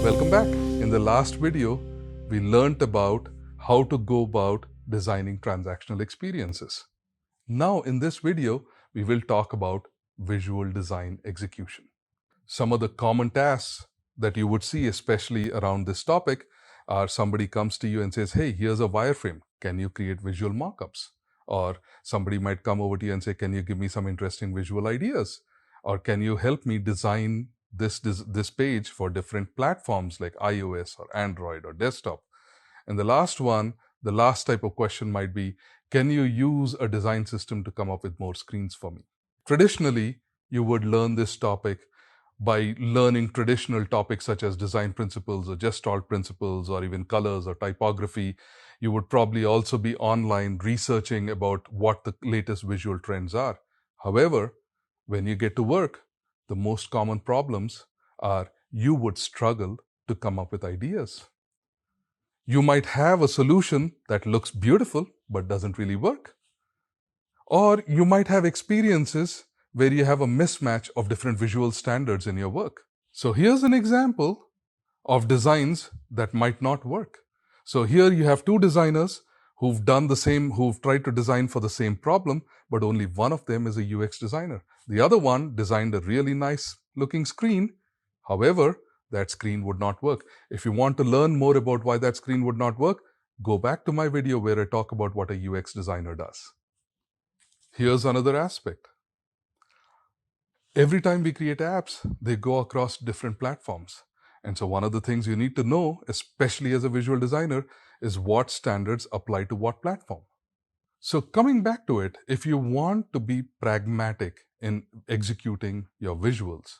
Welcome back. In the last video, we learned about how to go about designing transactional experiences. Now, in this video, we will talk about visual design execution. Some of the common tasks that you would see, especially around this topic, are somebody comes to you and says, "Hey, here's a wireframe. Can you create visual mockups?" Or somebody might come over to you and say, "Can you give me some interesting visual ideas?" Or "Can you help me design this page for different platforms like iOS or Android or desktop?" And the last one, the last type of question might be, "Can you use a design system to come up with more screens for me?" Traditionally, you would learn this topic by learning traditional topics such as design principles or Gestalt principles or even colors or typography. You would probably also be online researching about what the latest visual trends are. However, when you get to work, the most common problems are you would struggle to come up with ideas. You might have a solution that looks beautiful but doesn't really work. Or you might have experiences where you have a mismatch of different visual standards in your work. So here's an example of designs that might not work. So here you have two designers who've tried to design for the same problem, but only one of them is a UX designer. The other one designed a really nice looking screen. However, that screen would not work. If you want to learn more about why that screen would not work, go back to my video where I talk about what a UX designer does. Here's another aspect. Every time we create apps, they go across different platforms. And so one of the things you need to know, especially as a visual designer, is what standards apply to what platform. So coming back to it, if you want to be pragmatic in executing your visuals,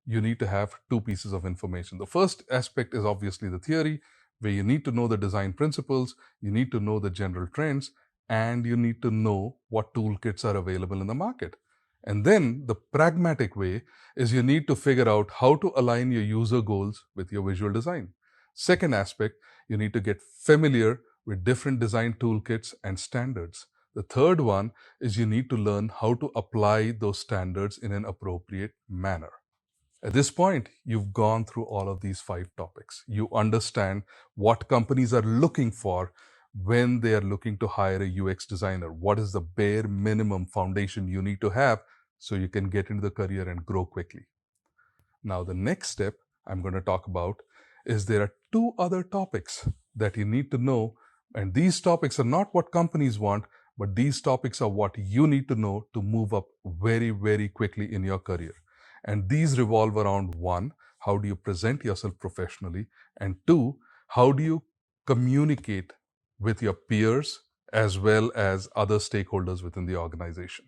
you need to have two pieces of information. The first aspect is obviously the theory, where you need to know the design principles, you need to know the general trends, and you need to know what toolkits are available in the market. And then the pragmatic way is you need to figure out how to align your user goals with your visual design. Second aspect, you need to get familiar with different design toolkits and standards. The third one is you need to learn how to apply those standards in an appropriate manner. At this point, you've gone through all of these 5 topics. You understand what companies are looking for when they are looking to hire a UX designer. What is the bare minimum foundation you need to have so you can get into the career and grow quickly? Now, the next step I'm going to talk about is there are 2 other topics that you need to know. And these topics are not what companies want, but these topics are what you need to know to move up very, very quickly in your career. And these revolve around 1, how do you present yourself professionally? And 2, how do you communicate with your peers as well as other stakeholders within the organization?